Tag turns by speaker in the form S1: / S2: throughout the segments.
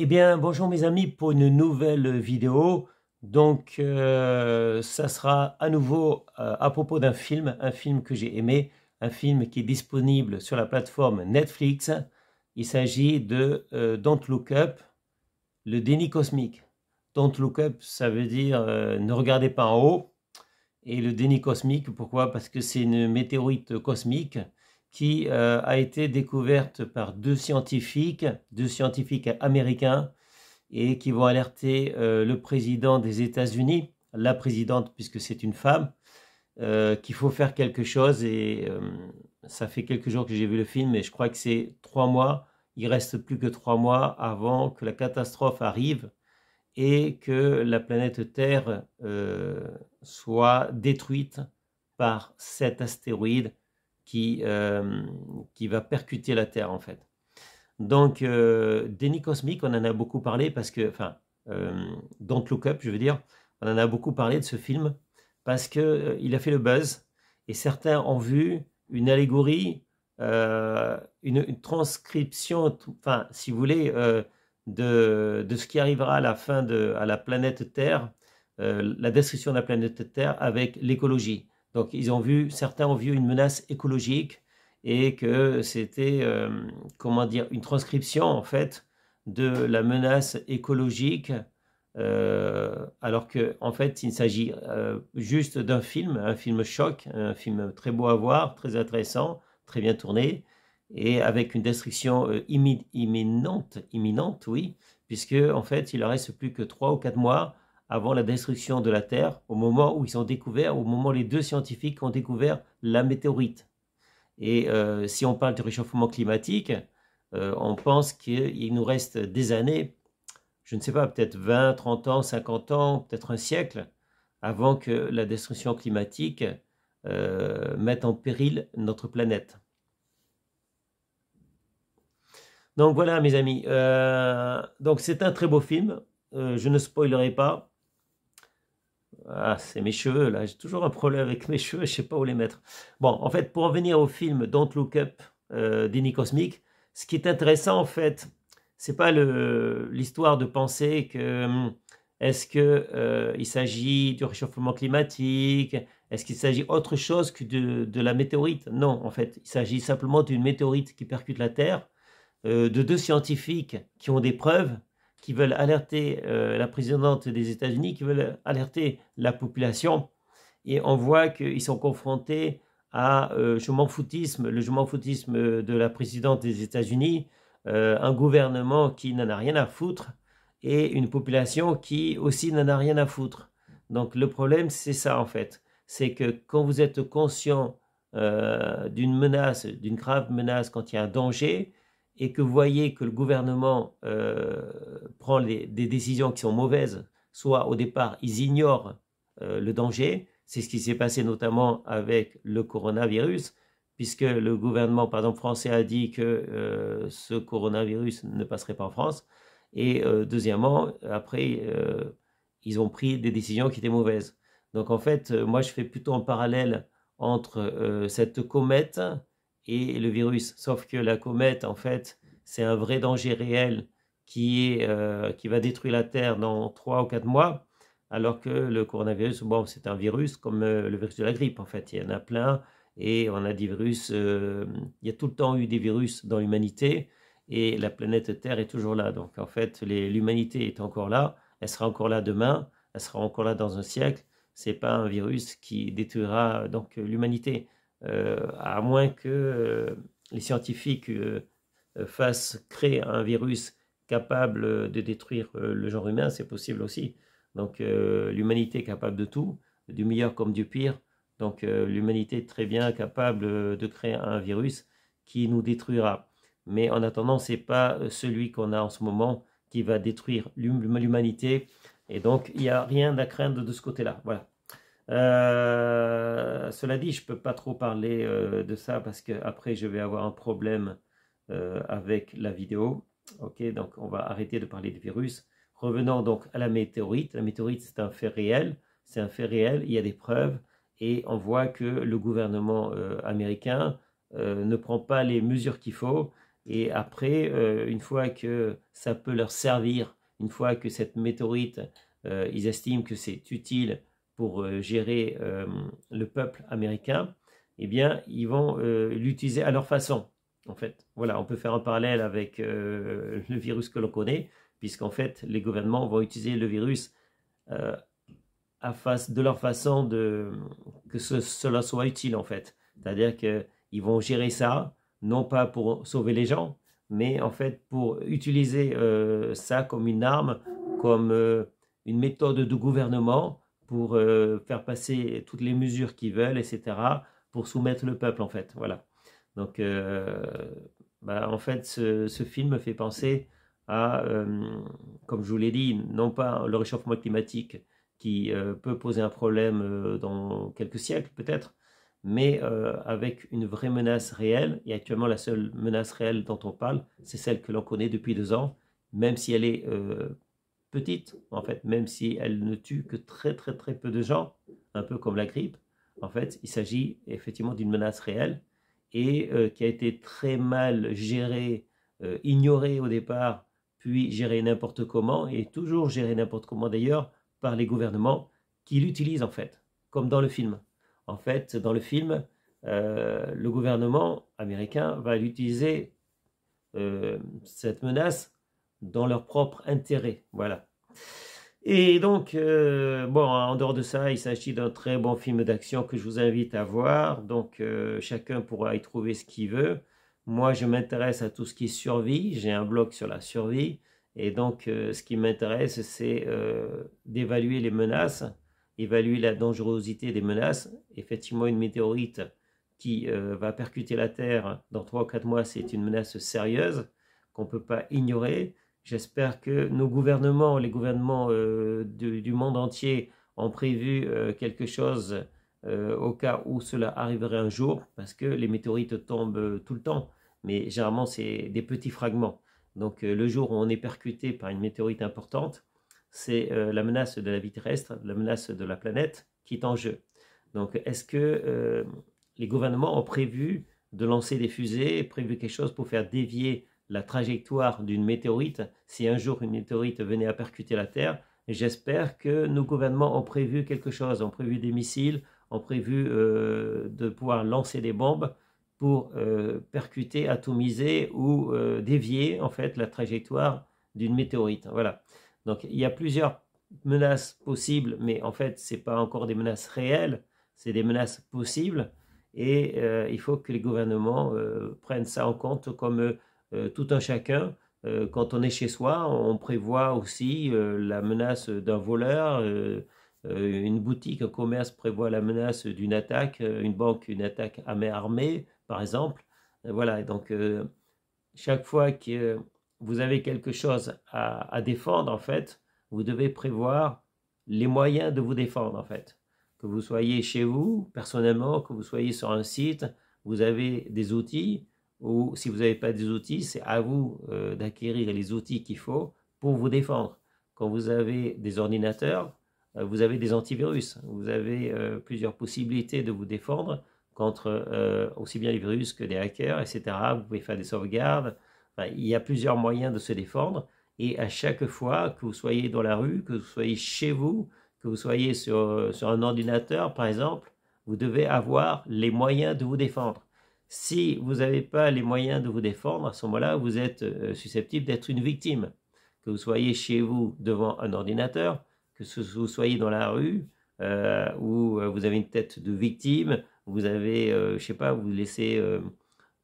S1: Eh bien, bonjour mes amis pour une nouvelle vidéo. Donc, ça sera à nouveau à propos d'un film que j'ai aimé, un film qui est disponible sur la plateforme Netflix. Il s'agit de Don't Look Up, le déni cosmique. Don't Look Up, ça veut dire ne regardez pas en haut. Et le déni cosmique, pourquoi? Parce que c'est une météorite cosmique qui a été découverte par deux scientifiques américains et qui vont alerter le président des États-Unis, la présidente puisque c'est une femme, qu'il faut faire quelque chose. Et ça fait quelques jours que j'ai vu le film et je crois que c'est 3 mois. Il reste plus que 3 mois avant que la catastrophe arrive et que la planète Terre soit détruite par cet astéroïde qui va percuter la Terre en fait. Donc, déni cosmique, on en a beaucoup parlé parce que, enfin, Don't Look Up, je veux dire, on en a beaucoup parlé de ce film parce que il a fait le buzz et certains ont vu une allégorie, une transcription, enfin, si vous voulez, de ce qui arrivera à la fin à la planète Terre, la destruction de la planète Terre avec l'écologie. Donc, certains ont vu une menace écologique et que c'était, comment dire, une transcription en fait de la menace écologique, alors que en fait il s'agit juste d'un film, un film choc, un film très beau à voir, très intéressant, très bien tourné, et avec une destruction imminente, oui, puisque en fait il ne reste plus que 3 ou 4 mois avant la destruction de la Terre, au moment où au moment où les deux scientifiques ont découvert la météorite. Et si on parle du réchauffement climatique, on pense qu'il nous reste des années, je ne sais pas, peut-être 20, 30 ans, 50 ans, peut-être un siècle, avant que la destruction climatique mette en péril notre planète. Donc voilà mes amis, donc c'est un très beau film, je ne spoilerai pas. Ah, c'est mes cheveux là, j'ai toujours un problème avec mes cheveux, je ne sais pas où les mettre. Bon, en fait, pour en venir au film Don't Look Up d'Ini Cosmic, ce qui est intéressant en fait, c'est pas l'histoire de penser que est-ce que il s'agit du réchauffement climatique, est-ce qu'il s'agit autre chose que de la météorite? Non, en fait, il s'agit simplement d'une météorite qui percute la Terre, de deux scientifiques qui ont des preuves, qui veulent alerter la présidente des États-Unis, qui veulent alerter la population. Et on voit qu'ils sont confrontés à je m'en foutisme, le je m'en foutisme de la présidente des États-Unis, un gouvernement qui n'en a rien à foutre et une population qui aussi n'en a rien à foutre. Donc le problème, c'est ça en fait. C'est que quand vous êtes conscient d'une menace, d'une grave menace, quand il y a un danger, et que vous voyez que le gouvernement prend des décisions qui sont mauvaises, soit au départ, ils ignorent le danger. C'est ce qui s'est passé notamment avec le coronavirus, puisque le gouvernement, par exemple, français a dit que ce coronavirus ne passerait pas en France. Et deuxièmement, après, ils ont pris des décisions qui étaient mauvaises. Donc en fait, moi, je fais plutôt un parallèle entre cette comète et le virus. Sauf que la comète, en fait, c'est un vrai danger réel qui va détruire la Terre dans 3 ou 4 mois, alors que le coronavirus, bon, c'est un virus comme le virus de la grippe, en fait. Il y en a plein et on a des virus, il y a tout le temps eu des virus dans l'humanité et la planète Terre est toujours là. Donc, en fait, l'humanité est encore là, elle sera encore là demain, elle sera encore là dans un siècle. C'est pas un virus qui détruira donc l'humanité. À moins que les scientifiques créent un virus capable de détruire le genre humain, c'est possible aussi. Donc l'humanité est capable de tout, du meilleur comme du pire. Donc l'humanité est très bien capable de créer un virus qui nous détruira. Mais en attendant, ce n'est pas celui qu'on a en ce moment qui va détruire l'humanité. Et donc, il n'y a rien à craindre de ce côté-là. Voilà. Cela dit, je ne peux pas trop parler de ça parce qu'après je vais avoir un problème avec la vidéo. Ok, donc on va arrêter de parler du virus. Revenons donc à la météorite. La météorite, c'est un fait réel. C'est un fait réel, il y a des preuves et on voit que le gouvernement américain ne prend pas les mesures qu'il faut. Et après, une fois que ça peut leur servir, une fois que cette météorite, ils estiment que c'est utile pour gérer le peuple américain, eh bien, ils vont l'utiliser à leur façon, en fait. Voilà, on peut faire un parallèle avec le virus que l'on connaît, puisqu'en fait, les gouvernements vont utiliser le virus euh, de leur façon que cela soit utile, en fait. C'est-à-dire qu'ils vont gérer ça, non pas pour sauver les gens, mais en fait pour utiliser ça comme une arme, comme une méthode de gouvernement pour faire passer toutes les mesures qu'ils veulent, etc., pour soumettre le peuple, en fait. Voilà. Donc, en fait, ce film me fait penser à, comme je vous l'ai dit, non pas le réchauffement climatique qui peut poser un problème dans quelques siècles peut-être, mais avec une vraie menace réelle. Et actuellement, la seule menace réelle dont on parle, c'est celle que l'on connaît depuis 2 ans, même si elle est petite, en fait, même si elle ne tue que très très très peu de gens, un peu comme la grippe. En fait, il s'agit effectivement d'une menace réelle et qui a été très mal gérée, ignorée au départ, puis gérée n'importe comment, et toujours gérée n'importe comment d'ailleurs, par les gouvernements qui l'utilisent en fait, comme dans le film. En fait, dans le film, le gouvernement américain va utiliser cette menace dans leur propre intérêt. Voilà. Et donc, bon, en dehors de ça, il s'agit d'un très bon film d'action que je vous invite à voir. Donc, chacun pourra y trouver ce qu'il veut. Moi, je m'intéresse à tout ce qui est survie. J'ai un blog sur la survie. Et donc, ce qui m'intéresse, c'est d'évaluer les menaces, évaluer la dangerosité des menaces. Effectivement, une météorite qui va percuter la Terre dans 3 ou 4 mois, c'est une menace sérieuse qu'on ne peut pas ignorer. J'espère que nos gouvernements, les gouvernements du monde entier ont prévu quelque chose au cas où cela arriverait un jour, parce que les météorites tombent tout le temps, mais généralement c'est des petits fragments. Donc le jour où on est percuté par une météorite importante, c'est la menace de la vie terrestre, la menace de la planète qui est en jeu. Donc est-ce que les gouvernements ont prévu de lancer des fusées, prévu quelque chose pour faire dévier la trajectoire d'une météorite si un jour une météorite venait à percuter la Terre? J'espère que nos gouvernements ont prévu quelque chose, ont prévu des missiles, ont prévu de pouvoir lancer des bombes pour percuter, atomiser ou dévier en fait la trajectoire d'une météorite. Voilà. Donc il y a plusieurs menaces possibles, mais en fait ce n'est pas encore des menaces réelles, c'est des menaces possibles. Et il faut que les gouvernements prennent ça en compte comme tout un chacun. Quand on est chez soi, on prévoit aussi la menace d'un voleur, une boutique, un commerce prévoit la menace d'une attaque, une banque, une attaque à main armée, par exemple. Voilà, donc chaque fois que vous avez quelque chose à défendre, en fait, vous devez prévoir les moyens de vous défendre, en fait. Que vous soyez chez vous, personnellement, que vous soyez sur un site, vous avez des outils, ou si vous n'avez pas des outils, c'est à vous d'acquérir les outils qu'il faut pour vous défendre. Quand vous avez des ordinateurs, vous avez des antivirus, vous avez plusieurs possibilités de vous défendre contre aussi bien les virus que des hackers, etc. Vous pouvez faire des sauvegardes. Enfin, il y a plusieurs moyens de se défendre. Et à chaque fois que vous soyez dans la rue, que vous soyez chez vous, que vous soyez sur un ordinateur, par exemple, vous devez avoir les moyens de vous défendre. Si vous n'avez pas les moyens de vous défendre, à ce moment-là, vous êtes susceptible d'être une victime. Que vous soyez chez vous devant un ordinateur, que vous soyez dans la rue, où vous avez une tête de victime, vous avez, je sais pas, vous laissez,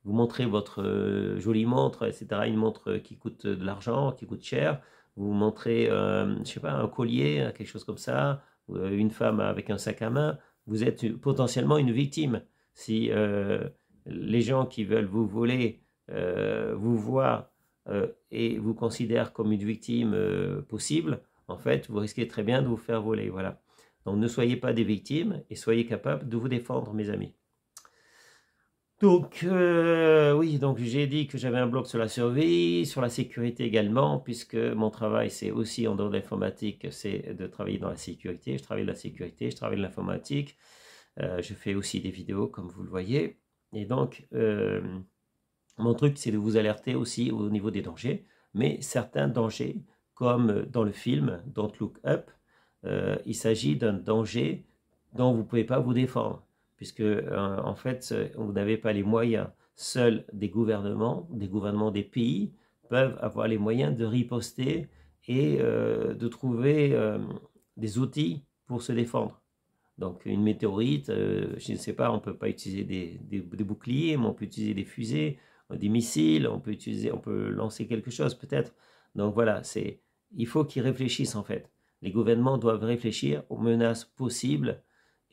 S1: vous montrez votre jolie montre, etc. Une montre qui coûte de l'argent, qui coûte cher. Vous montrez, je sais pas, un collier, quelque chose comme ça, une femme avec un sac à main. Vous êtes potentiellement une victime. Si les gens qui veulent vous voler vous voient et vous considèrent comme une victime possible, en fait, vous risquez très bien de vous faire voler. Voilà. Donc ne soyez pas des victimes et soyez capables de vous défendre, mes amis. Donc, oui, donc j'ai dit que j'avais un blog sur la survie, sur la sécurité également, puisque mon travail, c'est aussi en dehors de l'informatique, c'est de travailler dans la sécurité. Je travaille dans la sécurité, je travaille dans l'informatique. Je fais aussi des vidéos, comme vous le voyez. Et donc, Mon truc, c'est de vous alerter aussi au niveau des dangers, mais certains dangers, comme dans le film Don't Look Up, il s'agit d'un danger dont vous ne pouvez pas vous défendre, puisque en fait, vous n'avez pas les moyens. Seuls des gouvernements des pays peuvent avoir les moyens de riposter et de trouver des outils pour se défendre. Donc une météorite, je ne sais pas, on ne peut pas utiliser des boucliers, mais on peut utiliser des fusées, des missiles, on peut lancer quelque chose peut-être. Donc voilà, il faut qu'ils réfléchissent en fait. Les gouvernements doivent réfléchir aux menaces possibles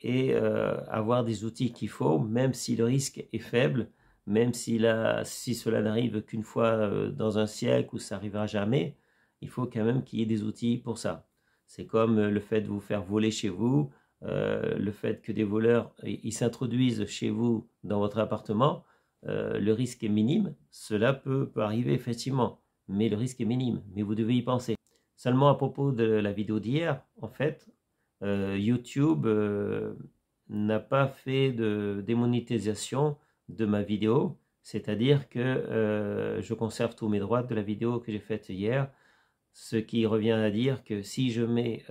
S1: et avoir des outils qu'il faut, même si le risque est faible, même si cela n'arrive qu'une fois dans un siècle ou ça n'arrivera jamais, il faut quand même qu'il y ait des outils pour ça. C'est comme le fait de vous faire voler chez vous, le fait que des voleurs ils s'introduisent chez vous dans votre appartement, le risque est minime. Cela peut arriver effectivement, mais le risque est minime. Mais vous devez y penser. Seulement à propos de la vidéo d'hier, en fait, YouTube n'a pas fait de démonétisation de ma vidéo, c'est-à-dire que je conserve tous mes droits de la vidéo que j'ai faite hier. Ce qui revient à dire que si je mets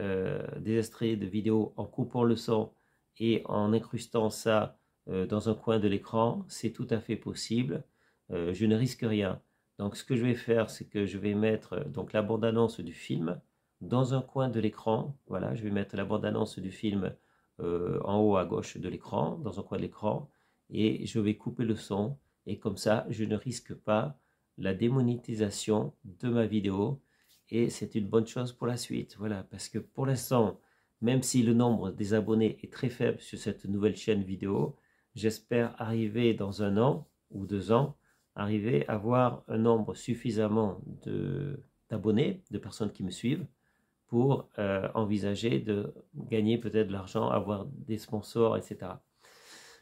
S1: des extraits de vidéos en coupant le son et en incrustant ça dans un coin de l'écran, c'est tout à fait possible. Je ne risque rien. Donc ce que je vais faire, c'est que je vais mettre donc la bande-annonce du film dans un coin de l'écran. Voilà, je vais mettre la bande-annonce du film en haut à gauche de l'écran, dans un coin de l'écran, et je vais couper le son. Et comme ça, je ne risque pas la démonétisation de ma vidéo. Et c'est une bonne chose pour la suite, voilà, parce que pour l'instant, même si le nombre des abonnés est très faible sur cette nouvelle chaîne vidéo, j'espère arriver dans 1 an ou 2 ans, arriver à avoir un nombre suffisamment d'abonnés, de personnes qui me suivent, pour envisager de gagner peut-être de l'argent, avoir des sponsors, etc.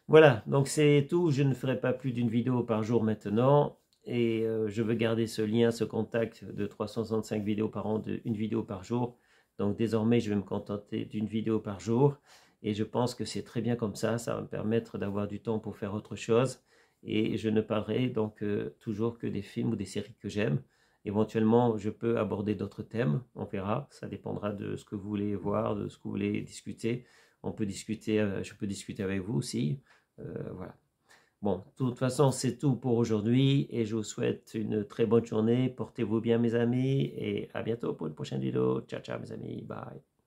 S1: Voilà, donc c'est tout, je ne ferai pas plus d'une vidéo par jour maintenant. Et je veux garder ce lien, ce contact de 365 vidéos par an, d'une vidéo par jour. Donc désormais, je vais me contenter d'une vidéo par jour. Et je pense que c'est très bien comme ça va me permettre d'avoir du temps pour faire autre chose. Et je ne parlerai donc toujours que des films ou des séries que j'aime. Éventuellement, je peux aborder d'autres thèmes, on verra. Ça dépendra de ce que vous voulez voir, de ce que vous voulez discuter. On peut discuter, je peux discuter avec vous aussi. Voilà. Bon, de toute façon, c'est tout pour aujourd'hui et je vous souhaite une très bonne journée. Portez-vous bien, mes amis, et à bientôt pour une prochaine vidéo. Ciao, ciao, mes amis. Bye.